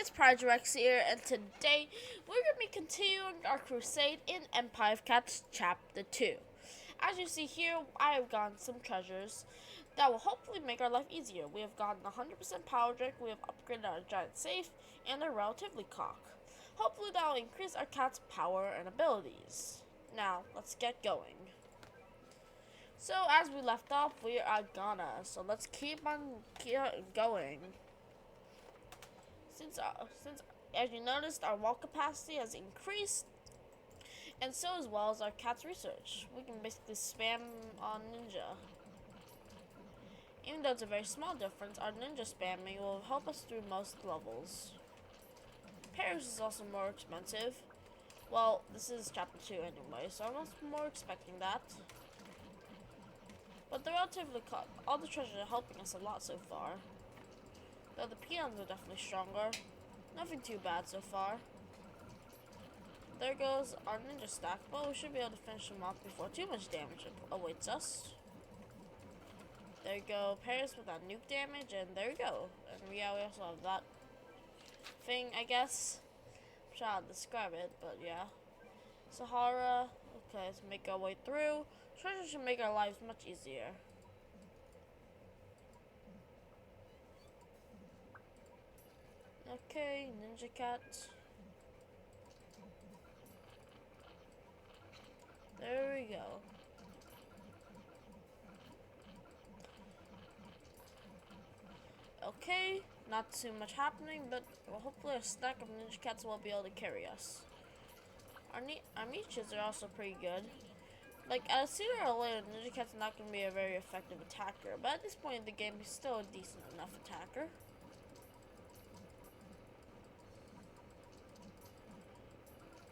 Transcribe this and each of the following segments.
it's ProdigyRex here, and today we're going to be continuing our crusade in Empire of Cats Chapter 2. As you see here, I have gotten some treasures that will hopefully make our life easier. We have gotten 100% power drink, we have upgraded our giant safe, and a relatively cock. Hopefully that will increase our cat's power and abilities. Now, let's get going. So, as we left off, we are at Ghana, so let's keep going. Since as you noticed, our wall capacity has increased, and so as well as our cat's research. We can basically spam on ninja. Even though it's a very small difference, our ninja spamming will help us through most levels. Paris is also more expensive. Well, this is chapter 2 anyway, so I was more expecting that. But they're relatively all the treasures are helping us a lot so far. Though the peons are definitely stronger. Nothing too bad so far. There goes our ninja stack, but we should be able to finish them off before too much damage awaits us. There you go, Paris with that nuke damage, and there you go. And yeah, we also have that thing, I guess. I'm trying to describe it, but yeah. Sahara, okay, let's make our way through. Treasure should make our lives much easier. Okay, ninja cat. There we go. Okay, not too much happening, but hopefully a stack of ninja cats will be able to carry us. Our niches are also pretty good. Like, sooner or later, ninja cat's not going to be a very effective attacker, but at this point in the game, he's still a decent enough attacker.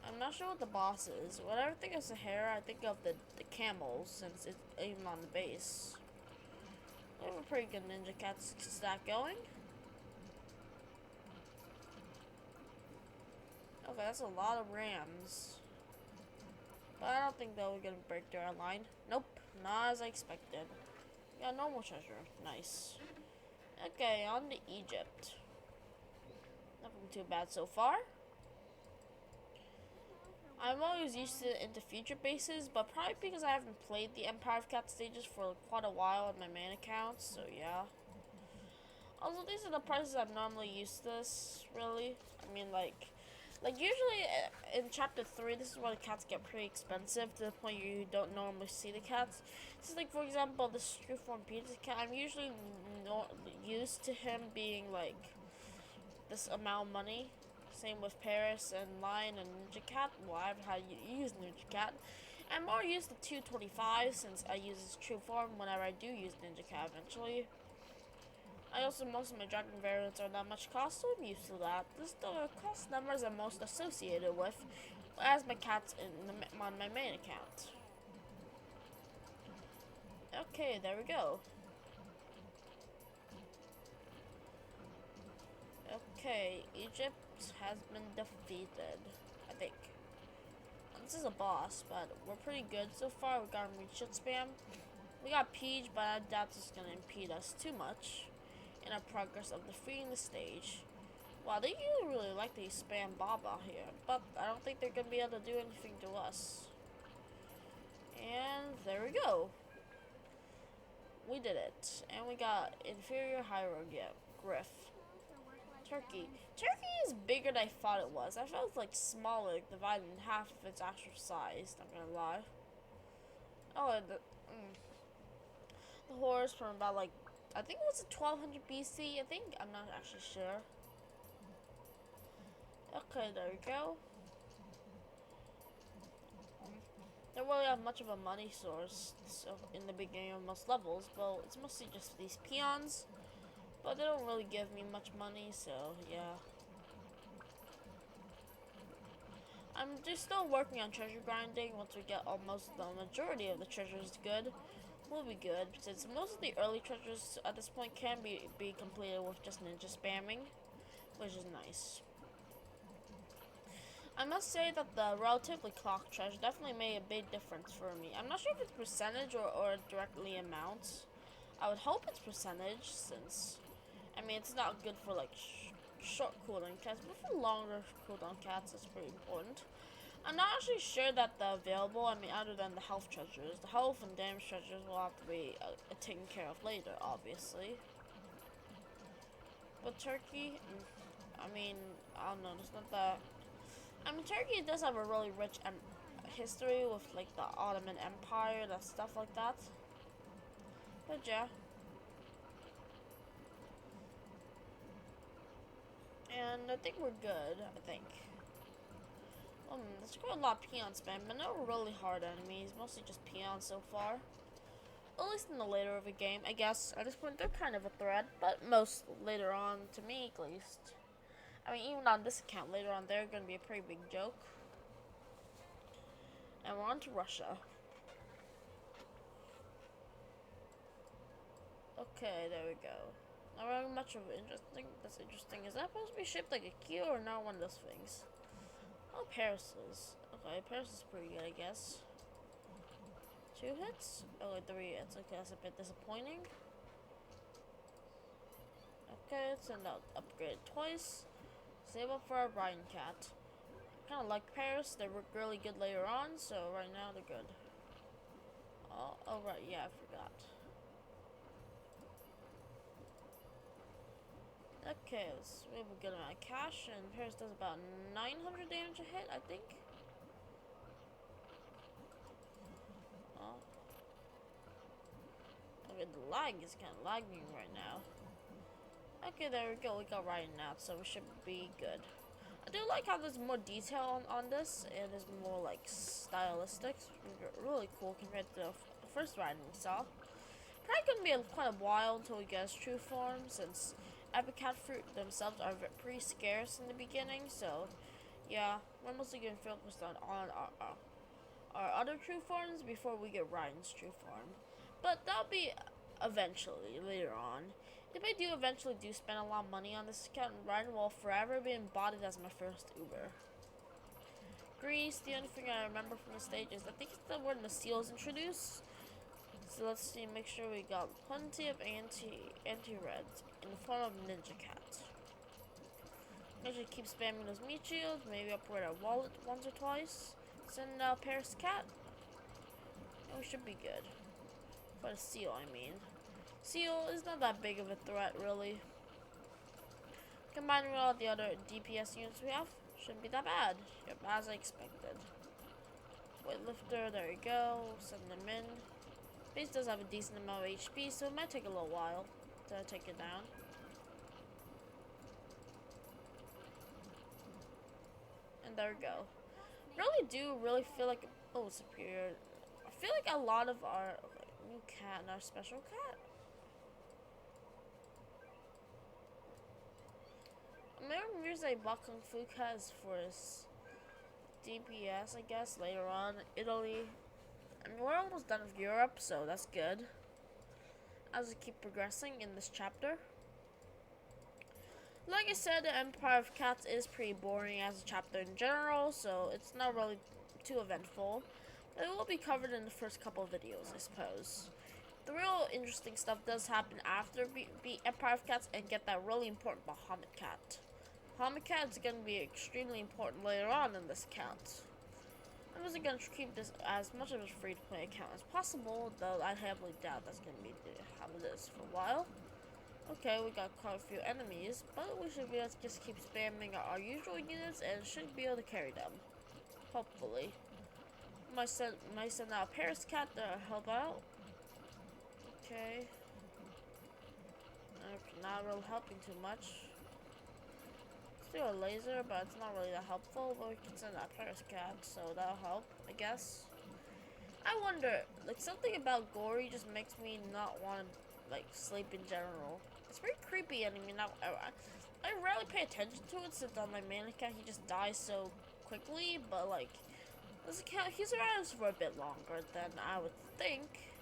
I'm not sure what the boss is. Whenever I think of Sahara, I think of the camels, since it's even on the base. We have a pretty good ninja cat stack going. Okay, that's a lot of rams. But I don't think that we're gonna break through our line. Nope, not as I expected. Yeah, normal treasure. Nice. Okay, on to Egypt. Nothing too bad so far. I'm always used to into future bases, but probably because I haven't played the Empire of Cat stages for quite a while on my main account, so yeah. Also, these are the prices I'm normally used to this, really. I mean, like usually in chapter 3, this is where the cats get pretty expensive to the point you don't normally see the cats. This is like, for example, the Screwform Pizza cat. I'm usually used to him being like this amount of money. Same with Paris and Lion and Ninja Cat. Well, I've had use Ninja Cat. I'm more used to 225 since I use his true form whenever I do use Ninja Cat eventually. Most of my dragon variants are not much cost, so I'm used to that. This is the cost numbers I'm most associated with as my cats on my main account. Okay, there we go. Okay, Egypt has been defeated, I think. This is a boss, but we're pretty good so far. We got reach spam. We got Peach, but I doubt it's gonna impede us too much in our progress of defeating the stage. Wow, they really like to spam Baba here, but I don't think they're gonna be able to do anything to us. And there we go. We did it, and we got inferior hieroglyph. Turkey. Turkey is bigger than I thought it was. I felt it was like smaller, like divided in half of its actual size, not gonna lie. Oh, and the horse from about like, I think it was 1200 BC, I think. I'm not actually sure. Okay, there we go. Don't really have much of a money source so in the beginning of most levels. Well, it's mostly just these peons. But they don't really give me much money, so yeah. I'm just still working on treasure grinding. Once we get almost the majority of the treasures good, we'll be good. Since most of the early treasures at this point can be completed with just ninja spamming, which is nice. I must say that the relatively clock treasure definitely made a big difference for me. I'm not sure if it's percentage or directly amount. I would hope it's percentage, since I mean, it's not good for like short cooldown cats, but for longer cooldown cats, it's pretty important. I'm not actually sure that they're available. I mean, other than the health treasures. The health and damage treasures will have to be taken care of later, obviously. But Turkey, I mean, I don't know, it's not that... I mean, Turkey does have a really rich history with, like, the Ottoman Empire, that stuff like that. But yeah. And I think we're good, I think. There's quite a lot of peon spam, but no really hard enemies, mostly just peons so far. At least in the later of the game, I guess. At this point, they're kind of a threat, but most later on, to me at least. I mean, even on this account, later on, they're going to be a pretty big joke. And we're on to Russia. Okay, there we go. Not really much of interesting. That's interesting. Is that supposed to be shaped like a Q or not one of those things? Oh, Paris is. Okay, Paris is pretty good, I guess. 2 hits? Oh, wait, 3 hits. Okay, that's a bit disappointing. Okay, let's send out upgrade twice. Save up for our Brian Cat. Kind of like Paris. They were really good later on, so right now they're good. Oh, right, yeah, I forgot. Okay, we have a good amount of cash, and Paris does about 900 damage a hit, I think. Oh. Okay, the lag is kind of lagging right now. Okay, there we go. We got Ryan out, so we should be good. I do like how there's more detail on this, and there's more, like, stylistic. Really cool compared to the first Ryan we saw. Probably gonna be quite a while until we get his true form, since Epicat fruit themselves are pretty scarce in the beginning, so yeah, we're mostly getting focused on our other true forms before we get Ryan's true form. But that'll be eventually, later on. If I do eventually spend a lot of money on this account, Ryan will forever be embodied as my first Uber. Greece, the only thing I remember from the stage is I think it's the word the seals introduced. So let's see, make sure we got plenty of anti-reds in the form of Ninja Cat. Make sure to keep spamming those meat shields, maybe upgrade our wallet once or twice. Send out Paris Cat. And we should be good. For the seal, I mean. Seal is not that big of a threat, really. Combined with all the other DPS units we have, shouldn't be that bad. Yep, as I expected. Weightlifter, there you go. Send them in. Base does have a decent amount of HP, so it might take a little while to take it down. And there we go. Really feel like, oh, superior. I feel like a lot of our new cat and our special cat. Maybe Mirza bought Kung Fu Cat is for his DPS, I guess, later on. Italy. I mean, we're almost done with Europe, so that's good. As we keep progressing in this chapter. Like I said, the Empire of Cats is pretty boring as a chapter in general, so it's not really too eventful. But it will be covered in the first couple of videos, I suppose. The real interesting stuff does happen after beat Empire of Cats and get that really important Bahamut Cat. Bahamut Cat is going to be extremely important later on in this account. I'm just going to keep this as much of a free-to-play account as possible, though I heavily doubt that's going to be how it is for a while. Okay, we got quite a few enemies, but we should be able to just keep spamming our usual units and should be able to carry them. Hopefully. Might send out a Paris Cat to help out. Okay. Not really helping too much. Let's do a laser, but it's not really that helpful. But we can send out Paris Cat, so that'll help, I guess. I wonder, like, something about Gory just makes me not want to, like, sleep in general. It's very creepy, and I mean, I rarely pay attention to it since on my main account he just dies so quickly, but, like, this account, he's around for a bit longer than I would think.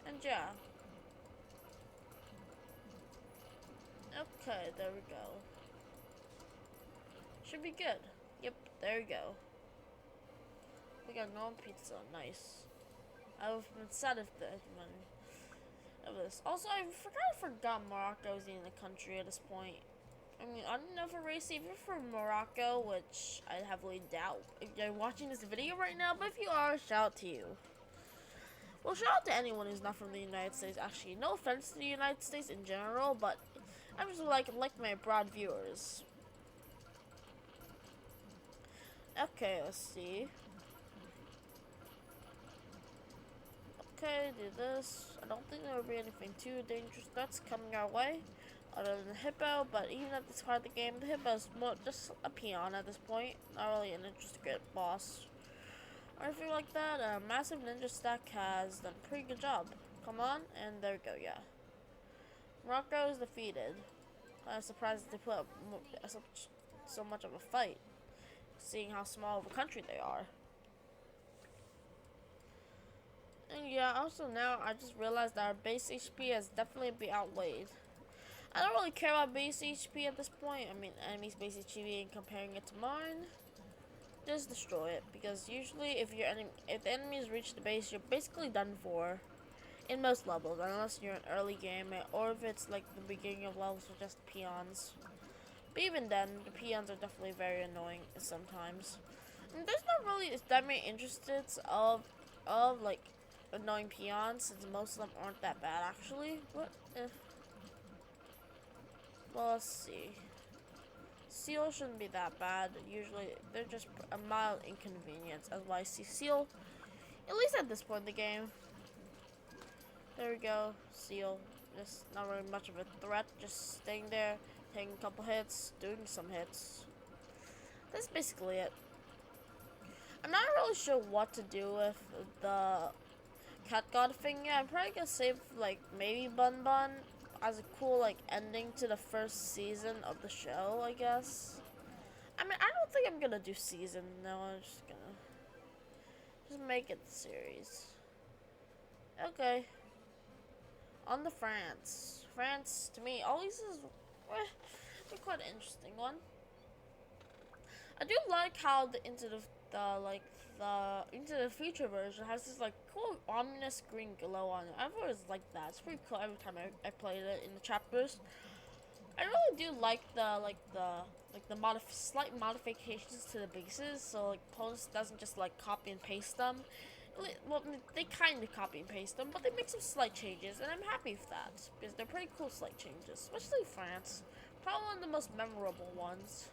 And yeah. Okay, there we go. Should be good. Yep, there we go. We got no pizza, nice. I would have been sad if that one. of this. Also, I forgot Morocco's in the country at this point. I mean, I don't know for Racy, if you're from Morocco, which I heavily doubt if you're watching this video right now, but if you are, shout out to you. Well, shout out to anyone who's not from the United States, actually. No offense to the United States in general, but I just like my abroad viewers. Okay, let's see. Okay, do this. I don't think there will be anything too dangerous that's coming our way, other than the hippo, but even at this part of the game, the hippo is more just a peon at this point, not really an interesting boss or anything like that. Massive Ninja Stack has done a pretty good job. Come on, and there we go, yeah. Morocco is defeated. I'm surprised they put up so much of a fight, seeing how small of a country they are. And yeah, also now I just realized that our base HP has definitely been outweighed. I don't really care about base HP at this point. I mean, enemy's base HP and comparing it to mine. Just destroy it, because usually if the enemies reach the base, you're basically done for in most levels, unless you're an early game or if it's like the beginning of levels with just peons. But even then, the peons are definitely very annoying sometimes. And there's not really that many interests of like annoying peons, since most of them aren't that bad actually. What if? Well, let's see. Seal shouldn't be that bad. Usually, they're just a mild inconvenience. As why I see Seal, at least at this point in the game. There we go. Seal. Just not really much of a threat. Just staying there, taking a couple hits, doing some hits. That's basically it. I'm not really sure what to do with the cat god thing yet. I'm probably gonna save like maybe Bun Bun as a cool like ending to the first season of the show, I guess. I mean, I don't think I'm gonna do season. No, I'm just gonna make it series. Okay. On to France. France, to me, always is quite an interesting one. I do like how the Into the Future version has this like cool ominous green glow on it. I've always liked that. It's pretty cool every time I played it in the chapters. I really do like the slight modifications to the bases, so like opponents doesn't just like copy and paste them. Well, they kind of copy and paste them, but they make some slight changes, and I'm happy with that because they're pretty cool slight changes, especially France. Probably one of the most memorable ones.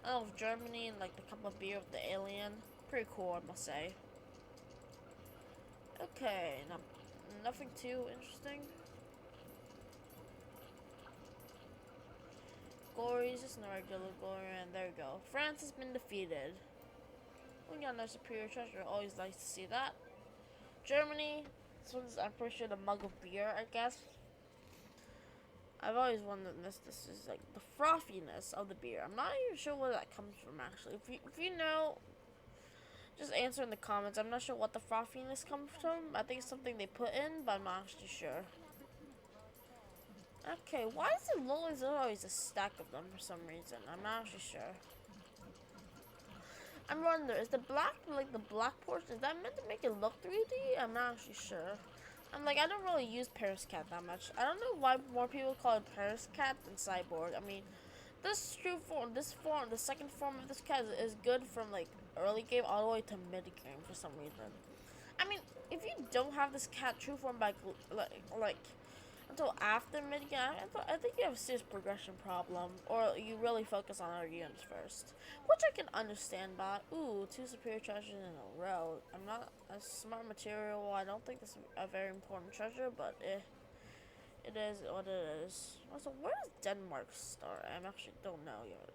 I know Germany and like the cup of beer with the alien. Pretty cool, I must say. Okay, now nothing too interesting. Gory's just a regular Gory, and there we go. France has been defeated. We got no superior treasure. Always nice to see that. Germany. This one's, I'm pretty sure, the mug of beer, I guess. I've always wondered this is like the frothiness of the beer. I'm not even sure where that comes from, actually. If you know, just answer in the comments. I'm not sure what the frothiness comes from. I think it's something they put in, but I'm not actually sure. Okay, why is it always a stack of them for some reason? I'm not actually sure. I'm wondering, is the black, like the black portion, is that meant to make it look 3D? I'm not actually sure. I don't really use Paris Cat that much. I don't know why more people call it Paris Cat than Cyborg. I mean, the second form of this cat is good from like early game all the way to mid game for some reason. I mean, if you don't have this cat true form by like until after mid game, I think you have a serious progression problem, or you really focus on our units first, which I can understand. But ooh, 2 superior treasures in a row. I'm not a smart material. I don't think this is a very important treasure, but it is what it is. Also, where does Denmark start? I actually don't know yet.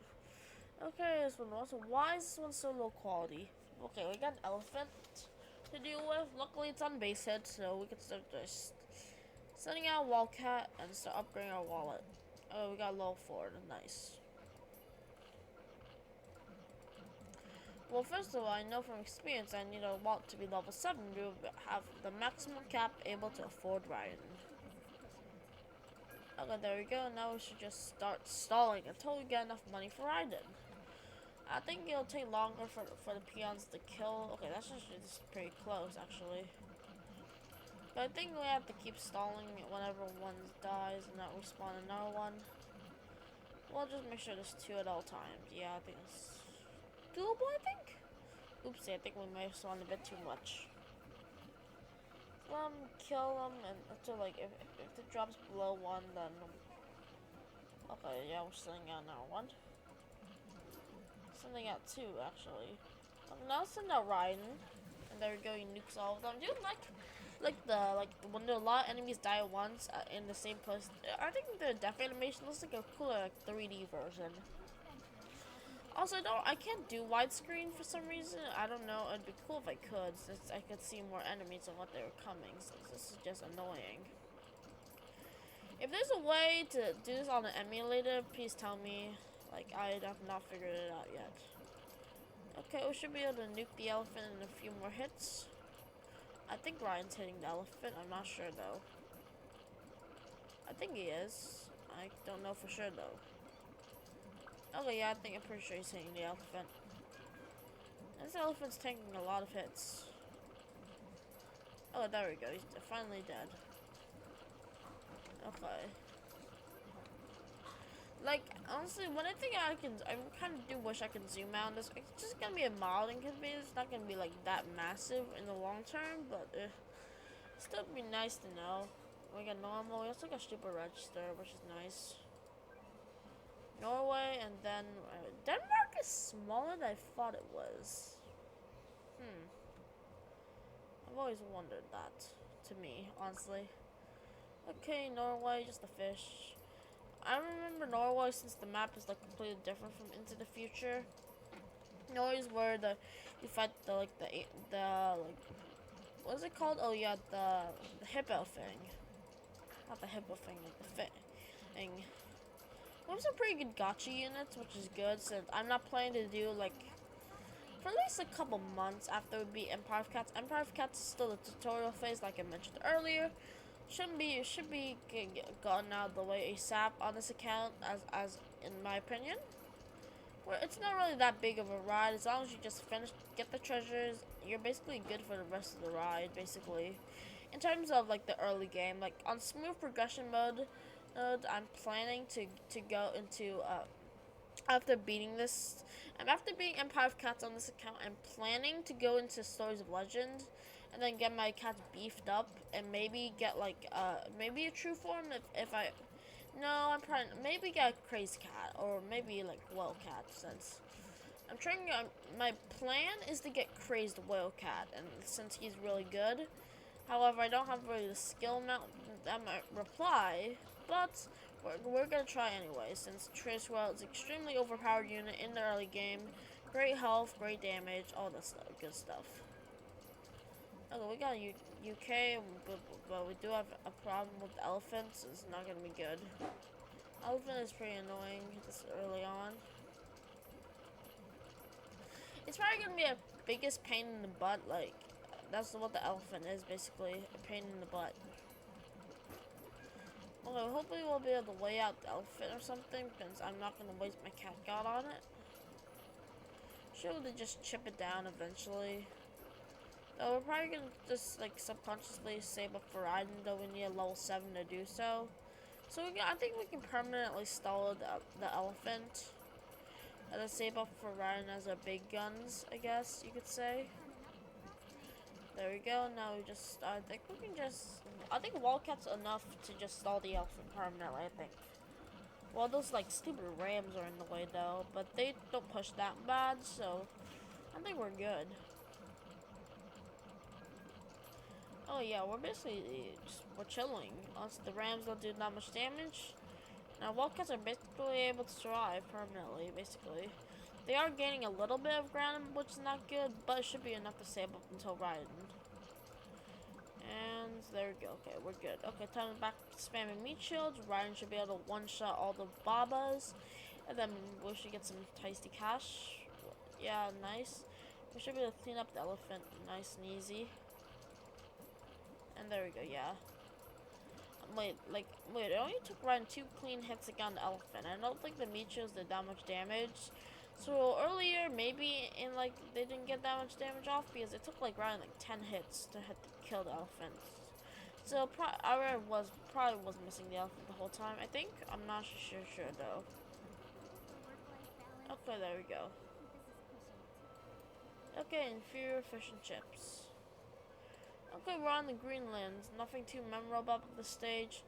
Okay, this one also. Why is this one so low quality? Okay, we got an elephant to deal with. Luckily, it's on base hit, so we can start just sending out Wildcat and start upgrading our wallet. Oh, we got low forward. Nice. Well, first of all, I know from experience I need a wallet to be level 7 to have the maximum cap able to afford riding. Okay, there we go. Now we should just start stalling until we get enough money for riding. I think it'll take longer for the peons to kill. Okay, that's just pretty close, actually. But I think we have to keep stalling whenever one dies and not respawn another one. We'll just make sure there's 2 at all times. Yeah, I think it's doable, I think? Oopsie, I think we may have spawned a bit too much. Kill them and until like if it drops below 1, then okay, yeah, we're sending out now 1. Sending out 2 actually. Now send out Raiden, and there we go. He nukes all of them. Dude, like when a lot of enemies die at once in the same place. I think the death animation looks like a cooler like 3D version. Also, I can't do widescreen for some reason. I don't know. It'd be cool if I could, since I could see more enemies and what they were coming. So this is just annoying. If there's a way to do this on an emulator, please tell me. Like, I have not figured it out yet. Okay, we should be able to nuke the elephant in a few more hits. I think Ryan's hitting the elephant. I'm not sure though. I think he is. I don't know for sure though. Okay, yeah, I'm pretty sure he's hitting the elephant. This elephant's taking a lot of hits. Oh, there we go. He's finally dead. Okay. Like, honestly, when I think I kind of do wish I could zoom out on this. It's just gonna be a mild inconvenience. It's not gonna be like that massive in the long term, but still be nice to know. We got normal. We also got stupid register, which is nice. Norway, and then Denmark is smaller than I thought it was. I've always wondered that, to me, honestly. Okay, Norway, just a fish. I remember Norway since the map is like completely different from Into the Future. Norway is where you fight the what is it called? Oh yeah, the hippo thing. Not the hippo thing, like the thing. We have some pretty good gacha units, which is good since I'm not planning to do like for at least a couple months after we beat Empire of Cats. Empire of Cats is still the tutorial phase, like I mentioned earlier. Should be gotten out of the way ASAP on this account, as in my opinion. Well, it's not really that big of a ride. As long as you just get the treasures, you're basically good for the rest of the ride, basically. In terms of like the early game, like on smooth progression mode, I'm planning to go into after beating Empire of Cats on this account, I'm planning to go into Stories of Legend, and then get my cats beefed up, and maybe get like maybe a true form I'm probably maybe get a crazed cat or maybe like whale cat, since I'm trying. My plan is to get crazed whale cat, and since he's really good. However, I don't have really the skill amount that might reply, but we're gonna try anyway, since Trace Whale is an extremely overpowered unit in the early game. Great health, great damage, all that stuff, good stuff. Okay, we got UK, but we do have a problem with the elephants. It's not gonna be good. Elephant is pretty annoying this early on. It's probably gonna be a biggest pain in the butt, like, that's what the elephant is, basically, a pain in the butt. Okay, hopefully we'll be able to lay out the elephant or something, because I'm not gonna waste my cat god on it. Should we just chip it down eventually? Though we're probably gonna just like subconsciously save up for Raiden, though we need a level 7 to do so. So I think we can permanently stall the elephant. And then save up for Raiden as our big guns, I guess you could say. There we go. Now we just, I think Wildcat's enough to just stall the elephant permanently, I think. Well, those like stupid rams are in the way though, but they don't push that bad, so I think we're good. Oh yeah, we're basically we're chilling. Honestly, the rams don't do that much damage. Now Wildcats are basically able to survive permanently, basically. They are gaining a little bit of ground, which is not good, but it should be enough to save up until Raiden. And there we go. Okay, we're good. Okay, time to back spamming meat shields. Raiden should be able to one-shot all the Babas. And then we should get some tasty cash. Yeah, nice. We should be able to clean up the elephant nice and easy. And there we go, yeah. Wait, it only took Raiden 2 clean hits to get on the elephant. I don't think the meat shields did that much damage. So earlier, maybe they didn't get that much damage off because it took like Raiden 10 hits to kill the elephant. Still, probably was missing the elephant the whole time. I think I'm not sure though. Okay, there we go. Okay, inferior fish and chips. Okay, we're on the Greenland. Nothing too memorable about the stage.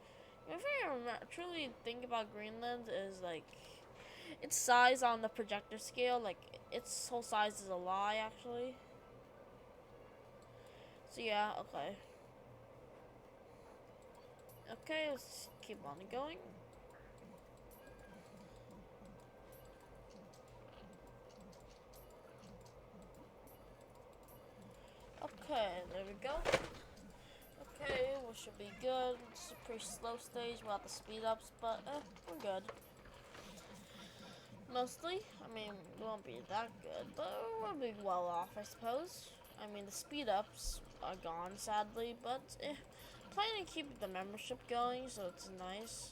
If I truly think about Greenland is like its size on the projector scale. Like its whole size is a lie, actually. So yeah, okay. Okay, let's keep on going. Okay, there we go. Okay, we should be good. It's a pretty slow stage without the speed ups, but we're good. Mostly. I mean, we won't be that good, but we'll be well off, I suppose. I mean, the speed ups are gone, sadly, but planning to keep the membership going, so it's nice.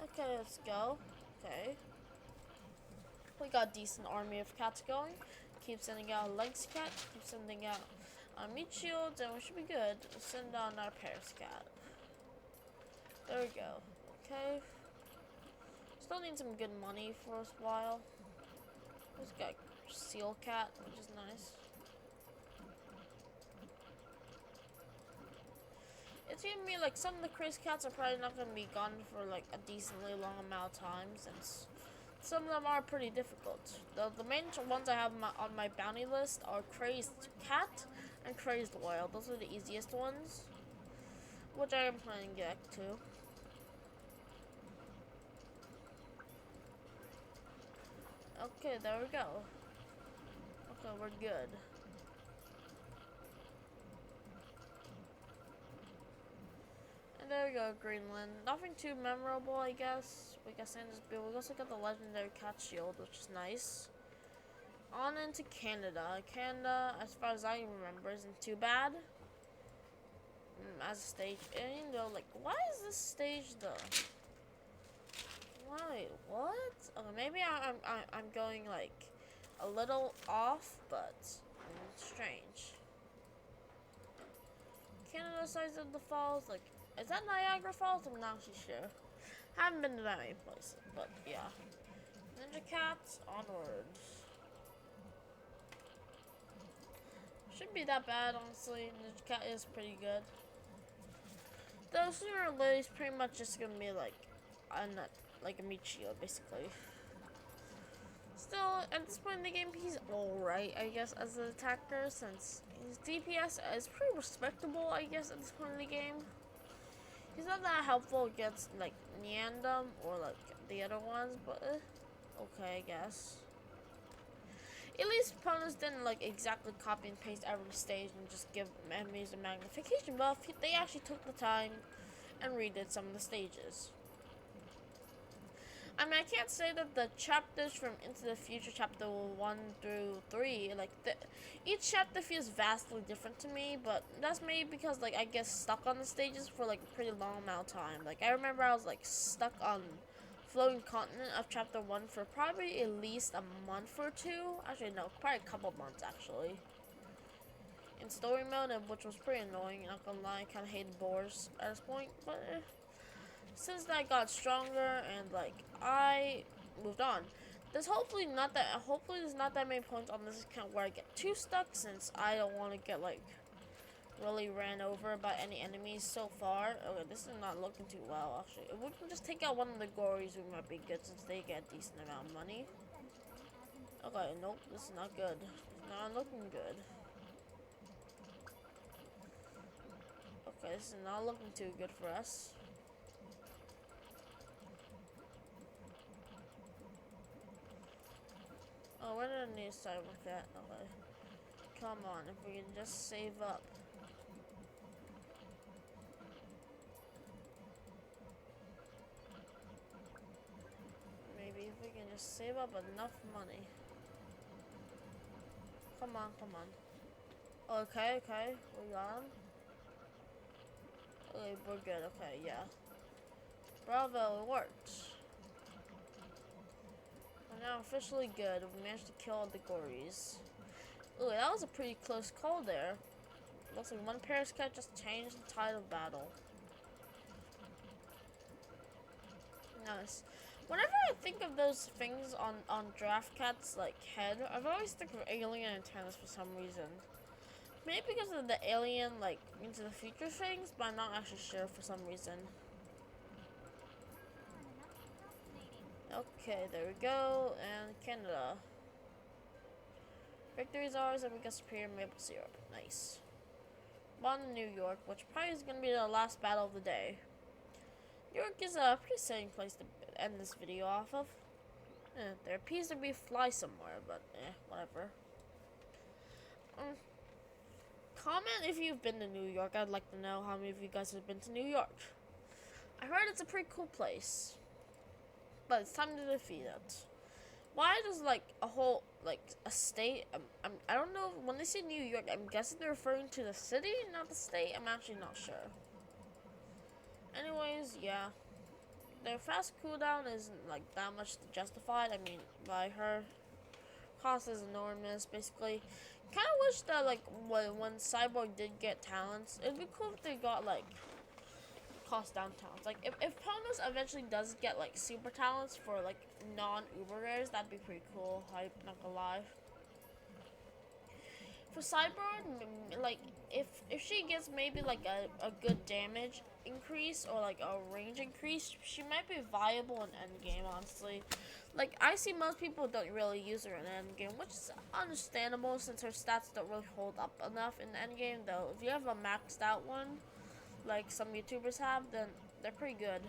Okay, let's go. Okay. We got a decent army of cats going. Keep sending out legs cat, keep sending out meat shields, and we should be good. Send down our Paris cat. There we go. Okay. Still need some good money for a while. Just got seal cat, which is nice. It's gonna be like some of the crazy cats are probably not gonna be gone for like a decently long amount of time, since some of them are pretty difficult. The main ones I have on my bounty list are Crazed Cat and Crazed Whale. Those are the easiest ones, which I am planning to get to. Okay, there we go. Okay, we're good. And there we go, Greenland. Nothing too memorable, I guess. We got Santa's Bill. We also got the legendary cat shield, which is nice. On into Canada. Canada, as far as I remember, isn't too bad. As a stage, and you know, like, why is this stage though? Why? What? Okay, maybe I'm going like a little off, but strange. Canada size of the falls, like, is that Niagara Falls? I'm not actually sure. Haven't been to that many places, but yeah. Ninja Cats, onwards. Shouldn't be that bad, honestly. Ninja Cat is pretty good. Though sooner or later, it's pretty much just gonna be like a meat shield, basically. Still, at this point in the game, he's alright, I guess, as an attacker, since his DPS is pretty respectable, I guess, at this point in the game. He's not that helpful against, like, Neandum or, like, the other ones, but, okay, I guess. At least opponents didn't, like, exactly copy and paste every stage and just give enemies a magnification buff. They actually took the time and redid some of the stages. I mean, I can't say that the chapters from Into the Future, chapter 1 through 3, like, each chapter feels vastly different to me, but that's maybe because, like, I get stuck on the stages for, like, a pretty long amount of time. Like, I remember I was, like, stuck on Floating Continent of chapter 1 for probably at least a month or two. Actually, no, probably a couple months, actually. In story mode, which was pretty annoying, not gonna lie, I kinda hated boars at this point, but, since that got stronger and like I moved on, there's hopefully there's not that many points on this account where I get too stuck, since I don't want to get like really ran over by any enemies so far. Okay, this is not looking too well actually. If we can just take out one of the gories, we might be good, since they get a decent amount of money. Okay, nope, this is not good. It's not looking good. Okay, this is not looking too good for us. Oh, where did I need to start with that? Okay. Come on, if we can just save up. Maybe if we can just save up enough money. Come on, come on. Okay, okay, we got him. Okay, we're good, okay, yeah. Bravo, it worked. We're now officially good. We managed to kill all the gories. Ooh, that was a pretty close call there. looks like one Paris cat just changed the tide of battle. Nice. Whenever I think of those things on Draft Cat's like head, I've always think of alien antennas for some reason. Maybe because of the alien like into the future things, but I'm not actually sure for some reason. Okay, there we go, and Canada. Victory is ours, and we got superior maple syrup. Nice. On New York, which probably is gonna be the last battle of the day. New York is a pretty exciting place to end this video off of. There appears to be a fly somewhere, but whatever. Comment if you've been to New York. I'd like to know how many of you guys have been to New York. I heard it's a pretty cool place, but it's time to defeat it. Why does like a whole like a state? I don't know. When they say New York, I'm guessing they're referring to the city, not the state. I'm actually not sure. Anyways, yeah, their fast cooldown isn't like that much justified. I mean, by her cost is enormous. Basically, kind of wish that like when Cyborg did get talents, it'd be cool if they got like cost down talents. Like if Ponos eventually does get like super talents for like non-Uber rares, that'd be pretty cool. I'm not gonna lie. For Cyborg, like if she gets maybe like a good damage increase or like a range increase, she might be viable in endgame, honestly. Like I see most people don't really use her in endgame, which is understandable since her stats don't really hold up enough in endgame. Though if you have a maxed out one, like some YouTubers have, then they're pretty good.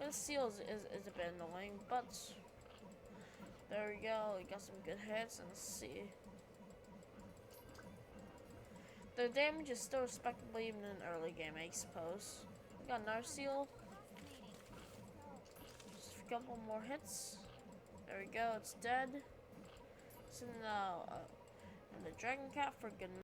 The seal is a bit annoying, but there we go. We got some good hits, and let's see. The damage is still respectable even in early game, I suppose. We got another seal. Just a couple more hits. There we go. It's dead. So now, and the dragon cat for good.